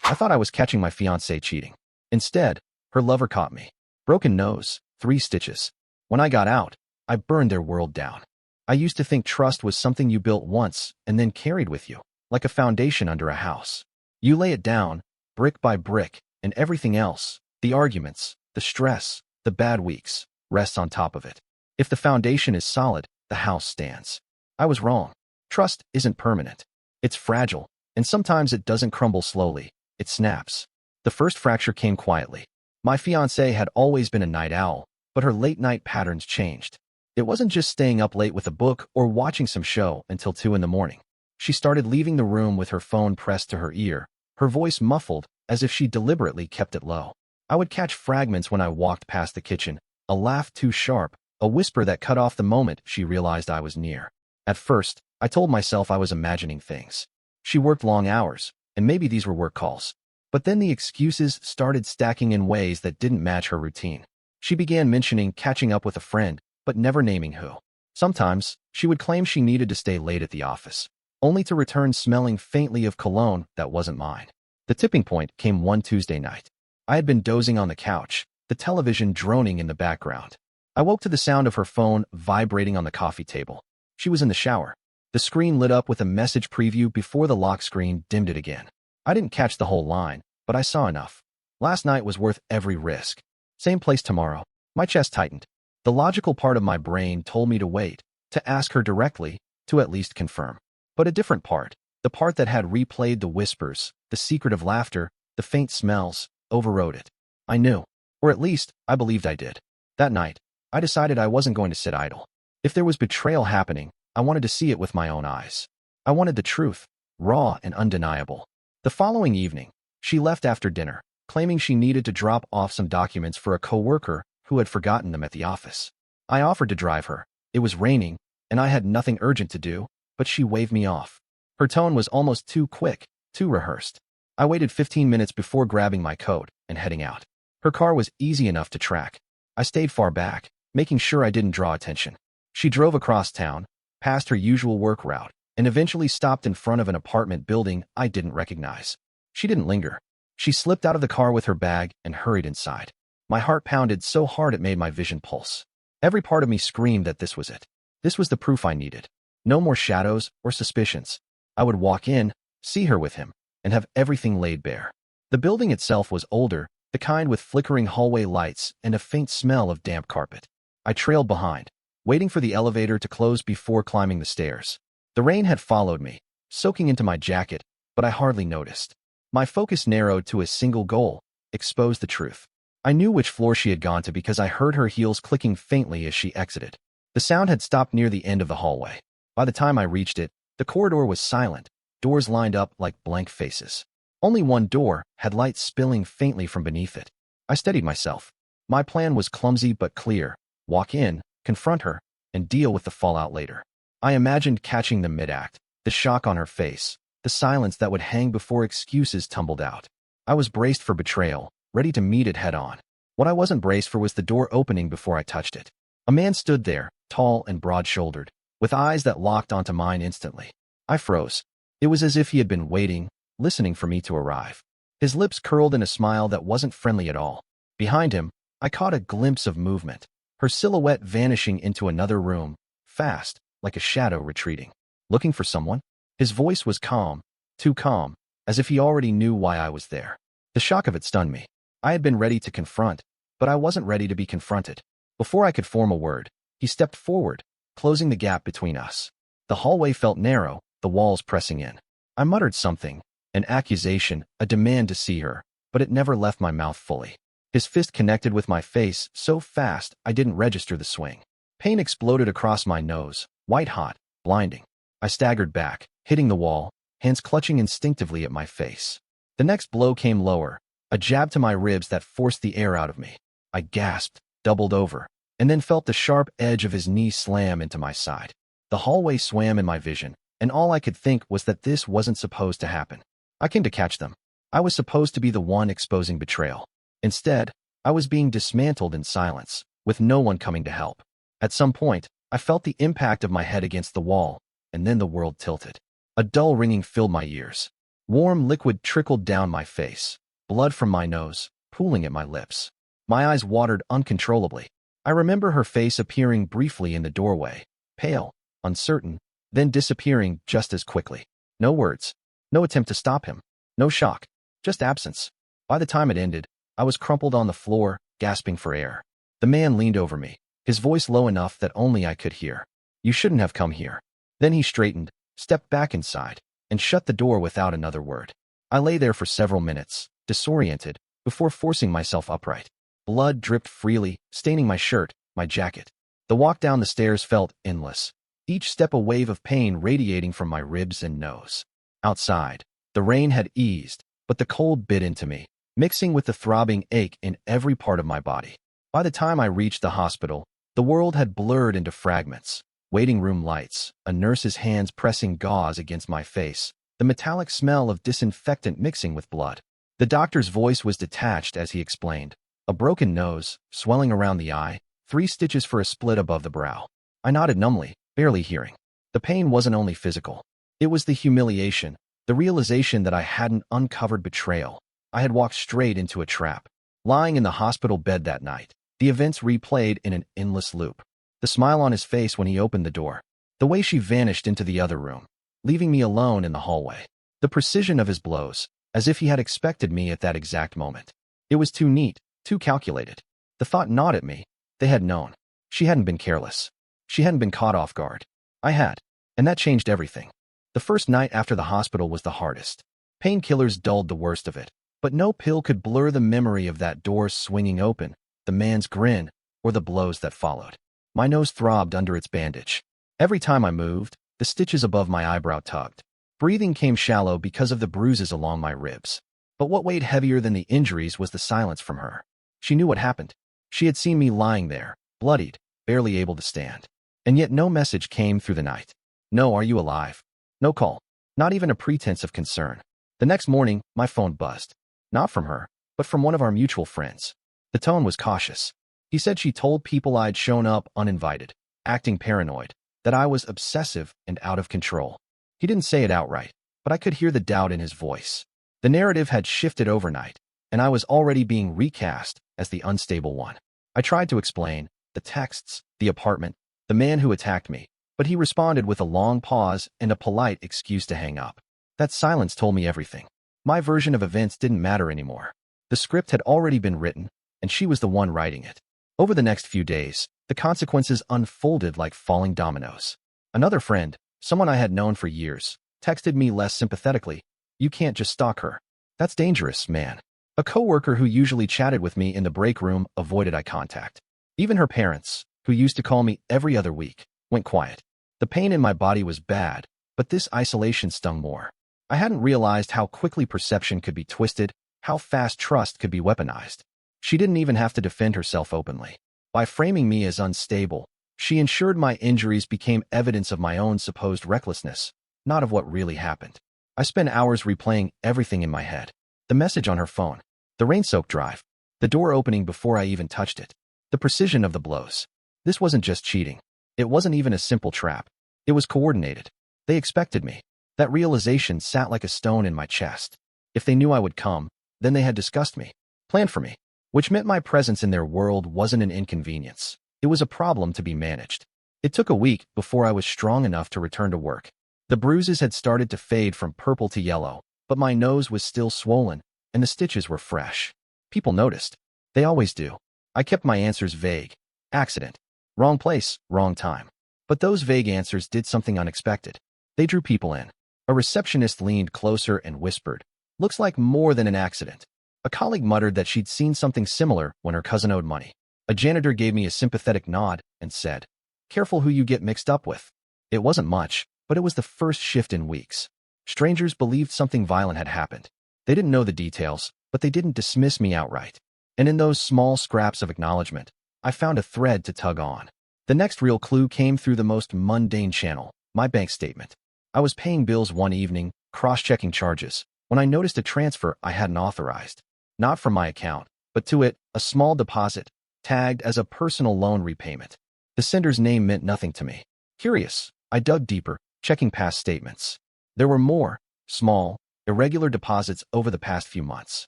I thought I was catching my fiancée cheating. Instead, her lover caught me. Broken nose, 3 stitches. When I got out, I burned their world down. I used to think trust was something you built once and then carried with you, like a foundation under a house. You lay it down, brick by brick, and everything else, the arguments, the stress, the bad weeks, rests on top of it. If the foundation is solid, the house stands. I was wrong. Trust isn't permanent. It's fragile, and sometimes it doesn't crumble slowly. It snaps. The first fracture came quietly. My fiancée had always been a night owl, but her late-night patterns changed. It wasn't just staying up late with a book or watching some show until 2 in the morning. She started leaving the room with her phone pressed to her ear, her voice muffled as if she deliberately kept it low. I would catch fragments when I walked past the kitchen, a laugh too sharp, a whisper that cut off the moment she realized I was near. At first, I told myself I was imagining things. She worked long hours, and maybe these were work calls. But then the excuses started stacking in ways that didn't match her routine. She began mentioning catching up with a friend, but never naming who. Sometimes, she would claim she needed to stay late at the office, only to return smelling faintly of cologne that wasn't mine. The tipping point came one Tuesday night. I had been dozing on the couch, the television droning in the background. I woke to the sound of her phone vibrating on the coffee table. She was in the shower. The screen lit up with a message preview before the lock screen dimmed it again. I didn't catch the whole line, but I saw enough. Last night was worth every risk. Same place tomorrow. My chest tightened. The logical part of my brain told me to wait, to ask her directly, to at least confirm. But a different part, the part that had replayed the whispers, the secret of laughter, the faint smells, overrode it. I knew, or at least, I believed I did. That night, I decided I wasn't going to sit idle. If there was betrayal happening, I wanted to see it with my own eyes. I wanted the truth, raw and undeniable. The following evening, she left after dinner, claiming she needed to drop off some documents for a coworker who had forgotten them at the office. I offered to drive her. It was raining, and I had nothing urgent to do, but she waved me off. Her tone was almost too quick, too rehearsed. I waited 15 minutes before grabbing my coat and heading out. Her car was easy enough to track. I stayed far back, making sure I didn't draw attention. She drove across town, past her usual work route, and eventually stopped in front of an apartment building I didn't recognize. She didn't linger. She slipped out of the car with her bag and hurried inside. My heart pounded so hard it made my vision pulse. Every part of me screamed that this was it. This was the proof I needed. No more shadows or suspicions. I would walk in, see her with him, and have everything laid bare. The building itself was older, the kind with flickering hallway lights and a faint smell of damp carpet. I trailed behind, waiting for the elevator to close before climbing the stairs. The rain had followed me, soaking into my jacket, but I hardly noticed. My focus narrowed to a single goal: expose the truth. I knew which floor she had gone to because I heard her heels clicking faintly as she exited. The sound had stopped near the end of the hallway. By the time I reached it, the corridor was silent, doors lined up like blank faces. Only one door had light spilling faintly from beneath it. I steadied myself. My plan was clumsy but clear: walk in, confront her, and deal with the fallout later. I imagined catching the mid-act, the shock on her face, the silence that would hang before excuses tumbled out. I was braced for betrayal, ready to meet it head-on. What I wasn't braced for was the door opening before I touched it. A man stood there, tall and broad-shouldered, with eyes that locked onto mine instantly. I froze. It was as if he had been waiting, listening for me to arrive. His lips curled in a smile that wasn't friendly at all. Behind him, I caught a glimpse of movement, her silhouette vanishing into another room, fast, like a shadow retreating. Looking for someone? His voice was calm, too calm, as if he already knew why I was there. The shock of it stunned me. I had been ready to confront, but I wasn't ready to be confronted. Before I could form a word, he stepped forward, closing the gap between us. The hallway felt narrow, the walls pressing in. I muttered something, an accusation, a demand to see her, but it never left my mouth fully. His fist connected with my face so fast I didn't register the swing. Pain exploded across my nose, white-hot, blinding. I staggered back, hitting the wall, hands clutching instinctively at my face. The next blow came lower, a jab to my ribs that forced the air out of me. I gasped, doubled over, and then felt the sharp edge of his knee slam into my side. The hallway swam in my vision, and all I could think was that this wasn't supposed to happen. I came to catch them. I was supposed to be the one exposing betrayal. Instead, I was being dismantled in silence, with no one coming to help. At some point, I felt the impact of my head against the wall, and then the world tilted. A dull ringing filled my ears. Warm liquid trickled down my face, blood from my nose, pooling at my lips. My eyes watered uncontrollably. I remember her face appearing briefly in the doorway, pale, uncertain, then disappearing just as quickly. No words, no attempt to stop him, no shock, just absence. By the time it ended, I was crumpled on the floor, gasping for air. The man leaned over me, his voice low enough that only I could hear. "You shouldn't have come here." Then he straightened, stepped back inside, and shut the door without another word. I lay there for several minutes, disoriented, before forcing myself upright. Blood dripped freely, staining my shirt, my jacket. The walk down the stairs felt endless, each step a wave of pain radiating from my ribs and nose. Outside, the rain had eased, but the cold bit into me, mixing with the throbbing ache in every part of my body. By the time I reached the hospital, the world had blurred into fragments. Waiting room lights, a nurse's hands pressing gauze against my face, the metallic smell of disinfectant mixing with blood. The doctor's voice was detached as he explained. A broken nose, swelling around the eye, 3 stitches for a split above the brow. I nodded numbly, barely hearing. The pain wasn't only physical. It was the humiliation, the realization that I hadn't uncovered betrayal. I had walked straight into a trap. Lying in the hospital bed that night, the events replayed in an endless loop. The smile on his face when he opened the door. The way she vanished into the other room, leaving me alone in the hallway. The precision of his blows, as if he had expected me at that exact moment. It was too neat, too calculated. The thought gnawed at me. They had known. She hadn't been careless. She hadn't been caught off guard. I had. And that changed everything. The first night after the hospital was the hardest. Painkillers dulled the worst of it. But no pill could blur the memory of that door swinging open, the man's grin, or the blows that followed. My nose throbbed under its bandage. Every time I moved, the stitches above my eyebrow tugged. Breathing came shallow because of the bruises along my ribs. But what weighed heavier than the injuries was the silence from her. She knew what happened. She had seen me lying there, bloodied, barely able to stand. And yet no message came through the night. No, "Are you alive?" No call. Not even a pretense of concern. The next morning, my phone buzzed. Not from her, but from one of our mutual friends. The tone was cautious. He said she told people I'd shown up uninvited, acting paranoid, that I was obsessive and out of control. He didn't say it outright, but I could hear the doubt in his voice. The narrative had shifted overnight, and I was already being recast as the unstable one. I tried to explain, the texts, the apartment, the man who attacked me, but he responded with a long pause and a polite excuse to hang up. That silence told me everything. My version of events didn't matter anymore. The script had already been written, and she was the one writing it. Over the next few days, the consequences unfolded like falling dominoes. Another friend, someone I had known for years, texted me less sympathetically, "You can't just stalk her. That's dangerous, man." A coworker who usually chatted with me in the break room avoided eye contact. Even her parents, who used to call me every other week, went quiet. The pain in my body was bad, but this isolation stung more. I hadn't realized how quickly perception could be twisted, how fast trust could be weaponized. She didn't even have to defend herself openly. By framing me as unstable, she ensured my injuries became evidence of my own supposed recklessness, not of what really happened. I spent hours replaying everything in my head. The message on her phone, the rain-soaked drive, the door opening before I even touched it, the precision of the blows. This wasn't just cheating. It wasn't even a simple trap. It was coordinated. They expected me. That realization sat like a stone in my chest. If they knew I would come, then they had discussed me, planned for me, which meant my presence in their world wasn't an inconvenience. It was a problem to be managed. It took a week before I was strong enough to return to work. The bruises had started to fade from purple to yellow, but my nose was still swollen, and the stitches were fresh. People noticed. They always do. I kept my answers vague. Accident. Wrong place, wrong time. But those vague answers did something unexpected. They drew people in. A receptionist leaned closer and whispered, "Looks like more than an accident." A colleague muttered that she'd seen something similar when her cousin owed money. A janitor gave me a sympathetic nod and said, "Careful who you get mixed up with." It wasn't much, but it was the first shift in weeks. Strangers believed something violent had happened. They didn't know the details, but they didn't dismiss me outright. And in those small scraps of acknowledgement, I found a thread to tug on. The next real clue came through the most mundane channel, my bank statement. I was paying bills one evening, cross-checking charges, when I noticed a transfer I hadn't authorized. Not from my account, but to it, a small deposit, tagged as a personal loan repayment. The sender's name meant nothing to me. Curious, I dug deeper, checking past statements. There were more, small, irregular deposits over the past few months.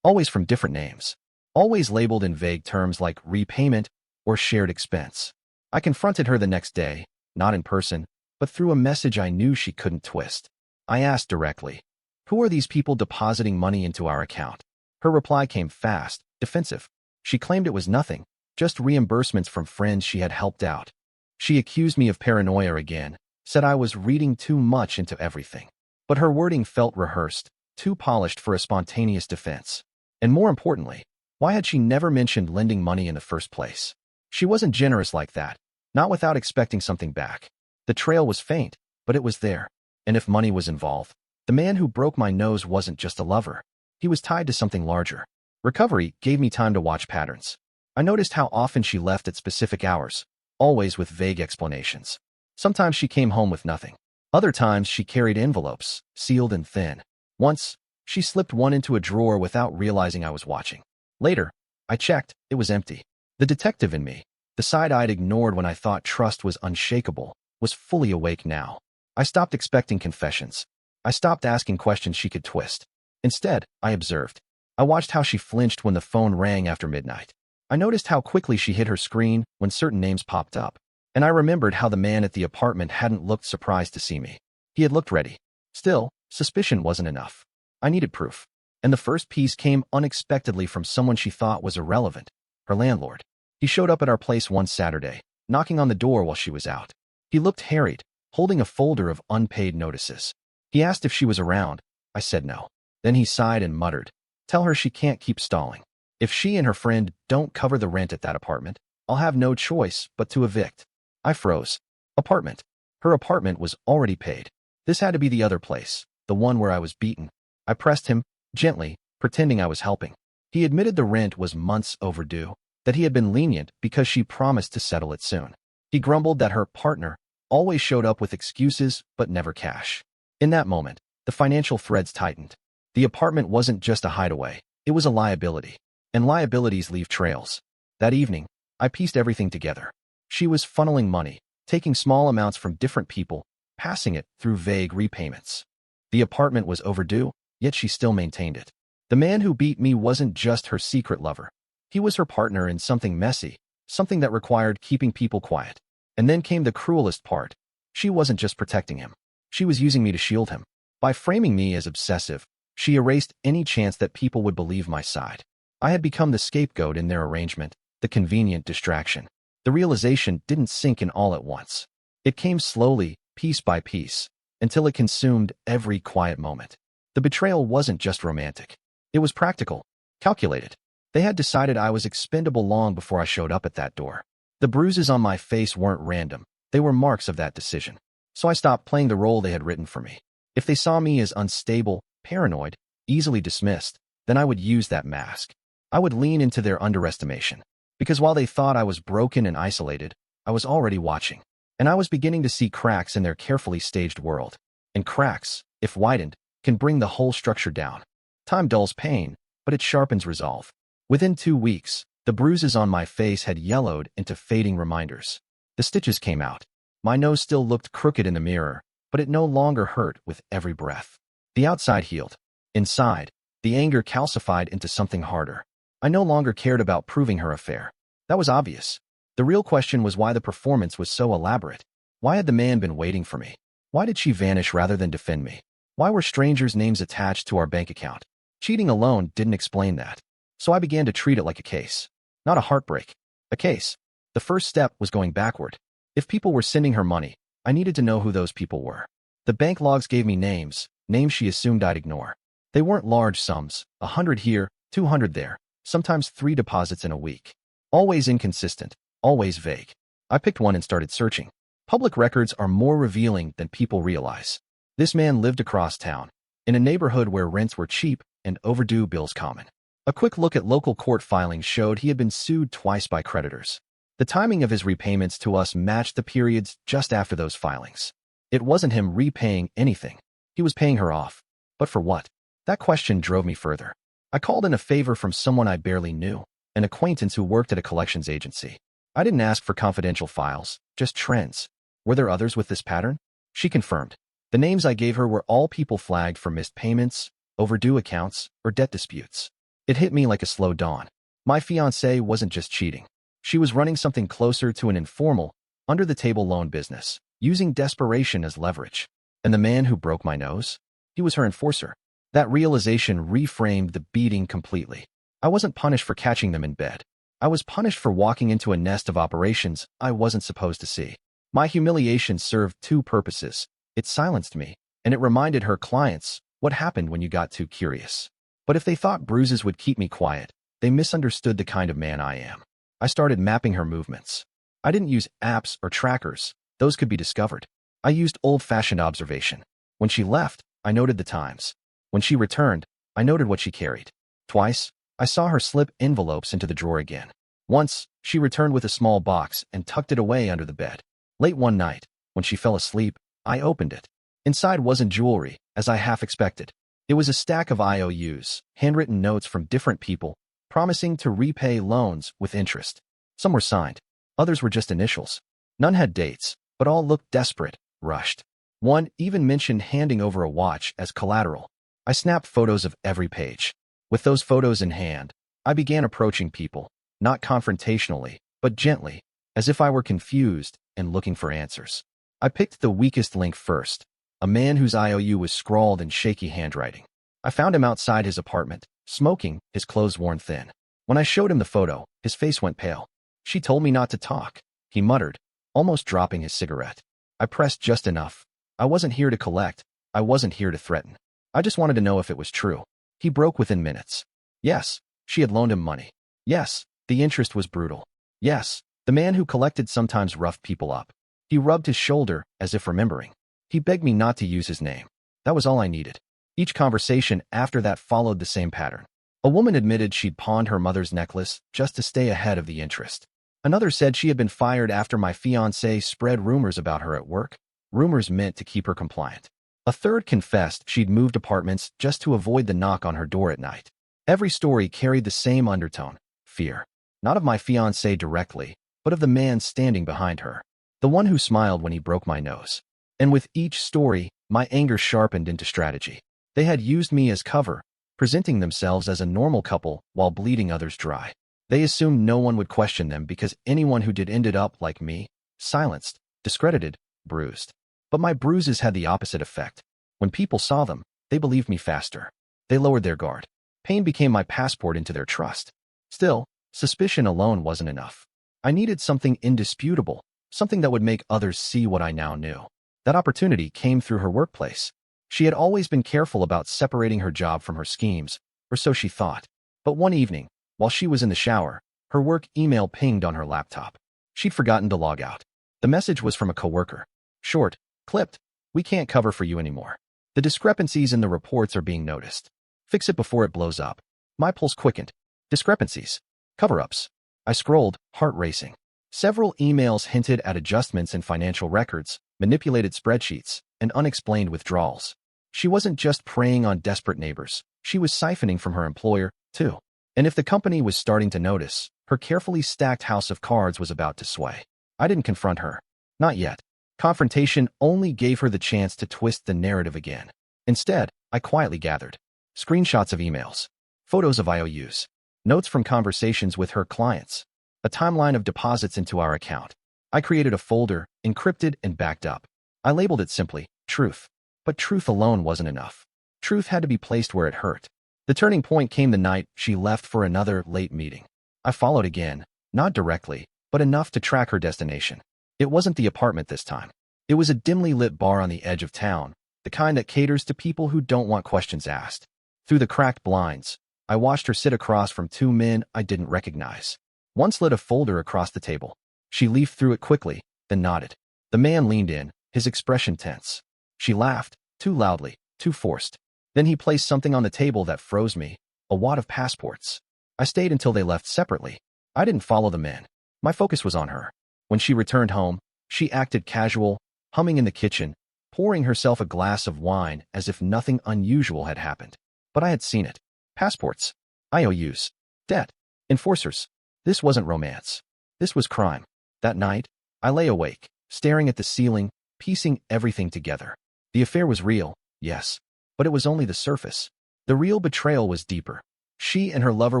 Always from different names. Always labeled in vague terms like repayment or shared expense. I confronted her the next day, not in person, but through a message I knew she couldn't twist. I asked directly, "Who are these people depositing money into our account?" Her reply came fast, defensive. She claimed it was nothing, just reimbursements from friends she had helped out. She accused me of paranoia again, said I was reading too much into everything. But her wording felt rehearsed, too polished for a spontaneous defense. And more importantly, why had she never mentioned lending money in the first place? She wasn't generous like that, not without expecting something back. The trail was faint, but it was there. And if money was involved, the man who broke my nose wasn't just a lover. He was tied to something larger. Recovery gave me time to watch patterns. I noticed how often she left at specific hours, always with vague explanations. Sometimes she came home with nothing. Other times she carried envelopes, sealed and thin. Once, she slipped one into a drawer without realizing I was watching. Later, I checked, it was empty. The detective in me, the side I'd ignored when I thought trust was unshakable, was fully awake now. I stopped expecting confessions. I stopped asking questions she could twist. Instead, I observed. I watched how she flinched when the phone rang after midnight. I noticed how quickly she hid her screen when certain names popped up. And I remembered how the man at the apartment hadn't looked surprised to see me. He had looked ready. Still, suspicion wasn't enough. I needed proof. And the first piece came unexpectedly from someone she thought was irrelevant, her landlord. He showed up at our place one Saturday, knocking on the door while she was out. He looked harried, holding a folder of unpaid notices. He asked if she was around. I said no. Then he sighed and muttered, "Tell her she can't keep stalling. If she and her friend don't cover the rent at that apartment, I'll have no choice but to evict." I froze. Apartment. Her apartment was already paid. This had to be the other place, the one where I was beaten. I pressed him, gently, pretending I was helping. He admitted the rent was months overdue, that he had been lenient because she promised to settle it soon. He grumbled that her partner always showed up with excuses but never cash. In that moment, the financial threads tightened. The apartment wasn't just a hideaway, it was a liability. And liabilities leave trails. That evening, I pieced everything together. She was funneling money, taking small amounts from different people, passing it through vague repayments. The apartment was overdue, yet she still maintained it. The man who beat me wasn't just her secret lover. He was her partner in something messy, something that required keeping people quiet. And then came the cruelest part. She wasn't just protecting him. She was using me to shield him. By framing me as obsessive, she erased any chance that people would believe my side. I had become the scapegoat in their arrangement, the convenient distraction. The realization didn't sink in all at once. It came slowly, piece by piece, until it consumed every quiet moment. The betrayal wasn't just romantic. It was practical, calculated. They had decided I was expendable long before I showed up at that door. The bruises on my face weren't random. They were marks of that decision. So I stopped playing the role they had written for me. If they saw me as unstable, paranoid, easily dismissed, then I would use that mask. I would lean into their underestimation. Because while they thought I was broken and isolated, I was already watching. And I was beginning to see cracks in their carefully staged world. And cracks, if widened, can bring the whole structure down. Time dulls pain, but it sharpens resolve. Within 2 weeks, the bruises on my face had yellowed into fading reminders. The stitches came out. My nose still looked crooked in the mirror, but it no longer hurt with every breath. The outside healed. Inside, the anger calcified into something harder. I no longer cared about proving her affair. That was obvious. The real question was why the performance was so elaborate. Why had the man been waiting for me? Why did she vanish rather than defend me? Why were strangers' names attached to our bank account? Cheating alone didn't explain that. So I began to treat it like a case. Not a heartbreak. A case. The first step was going backward. If people were sending her money, I needed to know who those people were. The bank logs gave me names she assumed I'd ignore. They weren't large sums, 100 here, 200 there. Sometimes 3 deposits in a week. Always inconsistent, always vague. I picked one and started searching. Public records are more revealing than people realize. This man lived across town, in a neighborhood where rents were cheap and overdue bills common. A quick look at local court filings showed he had been sued twice by creditors. The timing of his repayments to us matched the periods just after those filings. It wasn't him repaying anything. He was paying her off. But for what? That question drove me further. I called in a favor from someone I barely knew, an acquaintance who worked at a collections agency. I didn't ask for confidential files, just trends. Were there others with this pattern? She confirmed. The names I gave her were all people flagged for missed payments overdue accounts, or debt disputes. It hit me like a slow dawn. My fiancée wasn't just cheating. She was running something closer to an informal, under-the-table loan business, using desperation as leverage. And the man who broke my nose? He was her enforcer. That realization reframed the beating completely. I wasn't punished for catching them in bed. I was punished for walking into a nest of operations I wasn't supposed to see. My humiliation served two purposes. It silenced me, and it reminded her clients what happened when you got too curious. But if they thought bruises would keep me quiet, they misunderstood the kind of man I am. I started mapping her movements. I didn't use apps or trackers. Those could be discovered. I used old-fashioned observation. When she left, I noted the times. When she returned, I noted what she carried. Twice, I saw her slip envelopes into the drawer again. Once, she returned with a small box and tucked it away under the bed. Late one night, when she fell asleep, I opened it. Inside wasn't jewelry, as I half expected. It was a stack of IOUs, handwritten notes from different people, promising to repay loans with interest. Some were signed. Others were just initials. None had dates, but all looked desperate, rushed. One even mentioned handing over a watch as collateral. I snapped photos of every page. With those photos in hand, I began approaching people, not confrontationally, but gently, as if I were confused and looking for answers. I picked the weakest link first, a man whose IOU was scrawled in shaky handwriting. I found him outside his apartment, smoking, his clothes worn thin. When I showed him the photo, his face went pale. "She told me not to talk," he muttered, almost dropping his cigarette. I pressed just enough. I wasn't here to collect. I wasn't here to threaten. I just wanted to know if it was true. He broke within minutes. Yes, she had loaned him money. Yes, the interest was brutal. Yes, the man who collected sometimes roughed people up. He rubbed his shoulder as if remembering. He begged me not to use his name. That was all I needed. Each conversation after that followed the same pattern. A woman admitted she'd pawned her mother's necklace just to stay ahead of the interest. Another said she had been fired after my fiancé spread rumors about her at work, rumors meant to keep her compliant. A third confessed she'd moved apartments just to avoid the knock on her door at night. Every story carried the same undertone, fear. Not of my fiancé directly, but of the man standing behind her. The one who smiled when he broke my nose. And with each story, my anger sharpened into strategy. They had used me as cover, presenting themselves as a normal couple while bleeding others dry. They assumed no one would question them because anyone who did ended up like me, silenced, discredited, bruised. But my bruises had the opposite effect. When people saw them, they believed me faster. They lowered their guard. Pain became my passport into their trust. Still, suspicion alone wasn't enough. I needed something indisputable, something that would make others see what I now knew. That opportunity came through her workplace. She had always been careful about separating her job from her schemes, or so she thought. But one evening, while she was in the shower, her work email pinged on her laptop. She'd forgotten to log out. The message was from a coworker. Short, clipped, "We can't cover for you anymore. The discrepancies in the reports are being noticed. Fix it before it blows up." My pulse quickened. Discrepancies. Cover-ups. I scrolled, heart racing. Several emails hinted at adjustments in financial records, manipulated spreadsheets, and unexplained withdrawals. She wasn't just preying on desperate neighbors. She was siphoning from her employer, too. And if the company was starting to notice, her carefully stacked house of cards was about to sway. I didn't confront her. Not yet. Confrontation only gave her the chance to twist the narrative again. Instead, I quietly gathered screenshots of emails, photos of IOUs, notes from conversations with her clients, a timeline of deposits into our account. I created a folder, encrypted and backed up. I labeled it simply, Truth. But truth alone wasn't enough. Truth had to be placed where it hurt. The turning point came the night she left for another late meeting. I followed again, not directly, but enough to track her destination. It wasn't the apartment this time. It was a dimly lit bar on the edge of town, the kind that caters to people who don't want questions asked. Through the cracked blinds, I watched her sit across from two men I didn't recognize. One slid a folder across the table. She leafed through it quickly, then nodded. The man leaned in, his expression tense. She laughed, too loudly, too forced. Then he placed something on the table that froze me, a wad of passports. I stayed until they left separately. I didn't follow the men. My focus was on her. When she returned home, she acted casual, humming in the kitchen, pouring herself a glass of wine as if nothing unusual had happened. But I had seen it. Passports. IOUs. Debt. Enforcers. This wasn't romance. This was crime. That night, I lay awake, staring at the ceiling, piecing everything together. The affair was real, yes, but it was only the surface. The real betrayal was deeper. She and her lover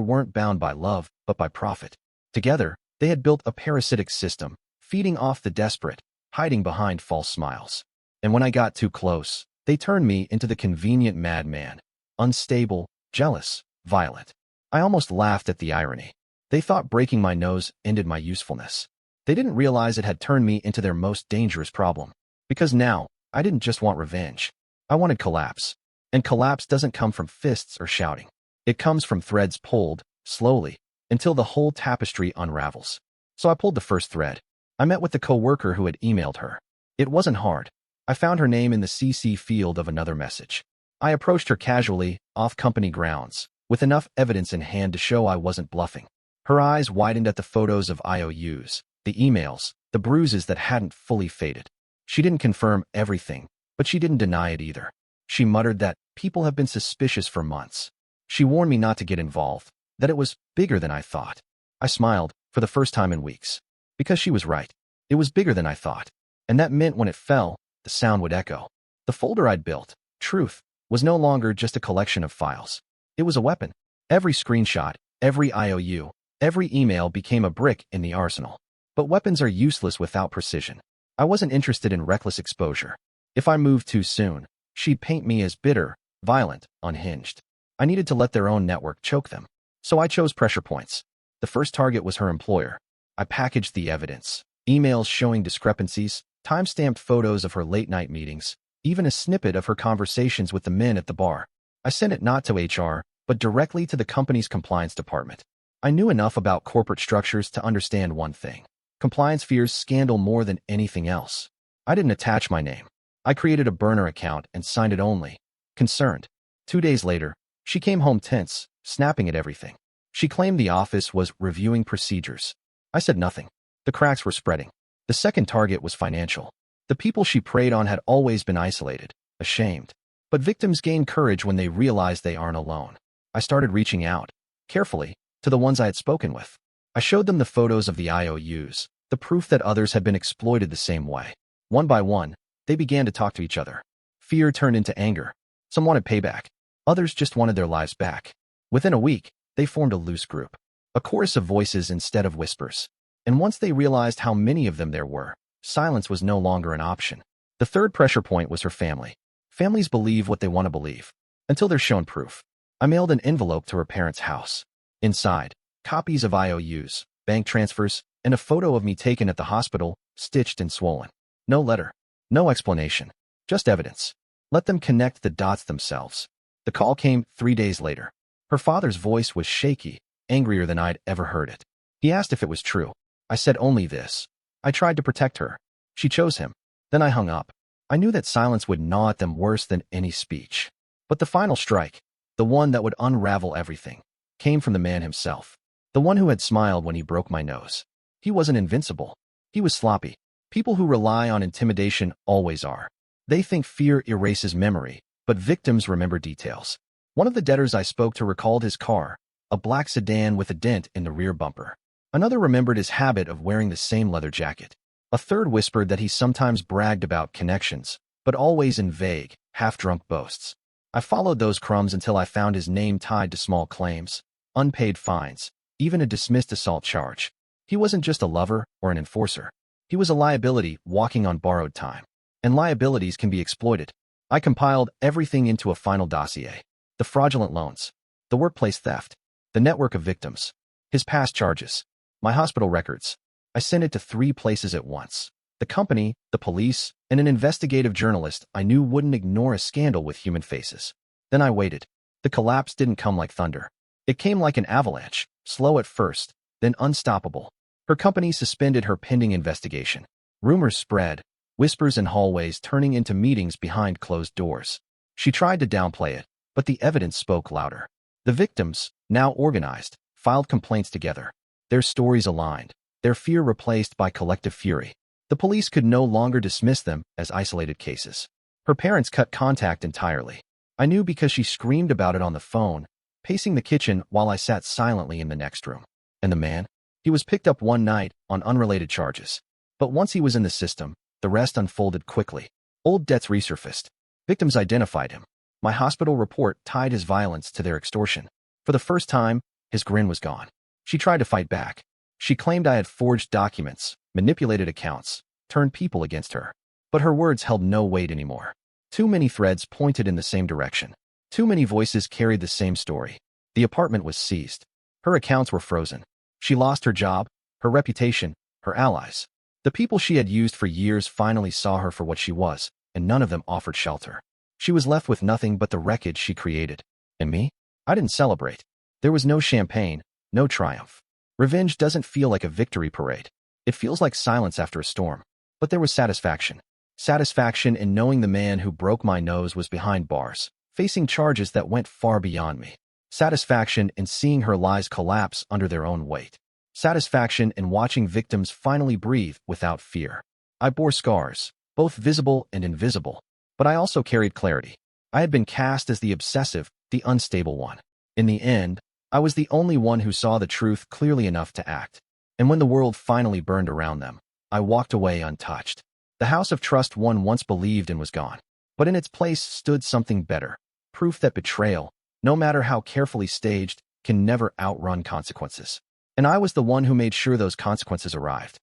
weren't bound by love, but by profit. Together, they had built a parasitic system, feeding off the desperate, hiding behind false smiles. And when I got too close, they turned me into the convenient madman. Unstable, jealous, violent. I almost laughed at the irony. They thought breaking my nose ended my usefulness. They didn't realize it had turned me into their most dangerous problem. Because now, I didn't just want revenge. I wanted collapse. And collapse doesn't come from fists or shouting. It comes from threads pulled, slowly, until the whole tapestry unravels. So I pulled the first thread. I met with the coworker who had emailed her. It wasn't hard. I found her name in the CC field of another message. I approached her casually, off company grounds, with enough evidence in hand to show I wasn't bluffing. Her eyes widened at the photos of IOUs, the emails, the bruises that hadn't fully faded. She didn't confirm everything, but she didn't deny it either. She muttered that people have been suspicious for months. She warned me not to get involved, that it was bigger than I thought. I smiled, for the first time in weeks. Because she was right. It was bigger than I thought. And that meant when it fell, the sound would echo. The folder I'd built, Truth, was no longer just a collection of files. It was a weapon. Every screenshot, every IOU, every email became a brick in the arsenal. But weapons are useless without precision. I wasn't interested in reckless exposure. If I moved too soon, she'd paint me as bitter, violent, unhinged. I needed to let their own network choke them. So I chose pressure points. The first target was her employer. I packaged the evidence. Emails showing discrepancies, time-stamped photos of her late-night meetings, even a snippet of her conversations with the men at the bar. I sent it not to HR, but directly to the company's compliance department. I knew enough about corporate structures to understand one thing. Compliance fears scandal more than anything else. I didn't attach my name. I created a burner account and signed it only. Concerned. 2 days later, she came home tense, snapping at everything. She claimed the office was reviewing procedures. I said nothing. The cracks were spreading. The second target was financial. The people she preyed on had always been isolated, ashamed. But victims gain courage when they realize they aren't alone. I started reaching out, carefully, to the ones I had spoken with. I showed them the photos of the IOUs, the proof that others had been exploited the same way. One by one, they began to talk to each other. Fear turned into anger. Some wanted payback. Others just wanted their lives back. Within a week, they formed a loose group. A chorus of voices instead of whispers. And once they realized how many of them there were, silence was no longer an option. The third pressure point was her family. Families believe what they want to believe, until they're shown proof. I mailed an envelope to her parents' house. Inside, copies of IOUs, bank transfers, and a photo of me taken at the hospital, stitched and swollen. No letter. No explanation. Just evidence. Let them connect the dots themselves. The call came 3 days later. Her father's voice was shaky, angrier than I'd ever heard it. He asked if it was true. I said only this. I tried to protect her. She chose him. Then I hung up. I knew that silence would gnaw at them worse than any speech. But the final strike, the one that would unravel everything, came from the man himself. The one who had smiled when he broke my nose. He wasn't invincible. He was sloppy. People who rely on intimidation always are. They think fear erases memory, but victims remember details. One of the debtors I spoke to recalled his car, a black sedan with a dent in the rear bumper. Another remembered his habit of wearing the same leather jacket. A third whispered that he sometimes bragged about connections, but always in vague, half-drunk boasts. I followed those crumbs until I found his name tied to small claims, unpaid fines, even a dismissed assault charge. He wasn't just a lover or an enforcer. He was a liability walking on borrowed time. And liabilities can be exploited. I compiled everything into a final dossier. The fraudulent loans, the workplace theft, the network of victims, his past charges, my hospital records. I sent it to 3 places at once. The company, the police, and an investigative journalist I knew wouldn't ignore a scandal with human faces. Then I waited. The collapse didn't come like thunder. It came like an avalanche, slow at first, then unstoppable. Her company suspended her pending investigation. Rumors spread, whispers in hallways turning into meetings behind closed doors. She tried to downplay it, but the evidence spoke louder. The victims, now organized, filed complaints together. Their stories aligned, their fear replaced by collective fury. The police could no longer dismiss them as isolated cases. Her parents cut contact entirely. I knew because she screamed about it on the phone, pacing the kitchen while I sat silently in the next room. And the man? He was picked up one night on unrelated charges. But once he was in the system, the rest unfolded quickly. Old debts resurfaced. Victims identified him. My hospital report tied his violence to their extortion. For the first time, his grin was gone. She tried to fight back. She claimed I had forged documents, manipulated accounts, turned people against her. But her words held no weight anymore. Too many threads pointed in the same direction. Too many voices carried the same story. The apartment was seized. Her accounts were frozen. She lost her job, her reputation, her allies. The people she had used for years finally saw her for what she was, and none of them offered shelter. She was left with nothing but the wreckage she created. And me? I didn't celebrate. There was no champagne, no triumph. Revenge doesn't feel like a victory parade. It feels like silence after a storm. But there was satisfaction. Satisfaction in knowing the man who broke my nose was behind bars, facing charges that went far beyond me. Satisfaction in seeing her lies collapse under their own weight. Satisfaction in watching victims finally breathe without fear. I bore scars, both visible and invisible, but I also carried clarity. I had been cast as the obsessive, the unstable one. In the end, I was the only one who saw the truth clearly enough to act. And when the world finally burned around them, I walked away untouched. The house of trust one once believed in was gone. But in its place stood something better. Proof that betrayal, no matter how carefully staged, can never outrun consequences. And I was the one who made sure those consequences arrived.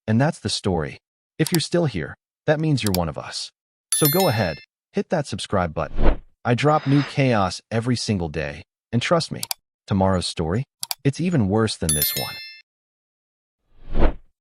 And that's the story. If you're still here, that means you're one of us. So go ahead, hit that subscribe button. I drop new chaos every single day, and trust me, tomorrow's story, it's even worse than this one.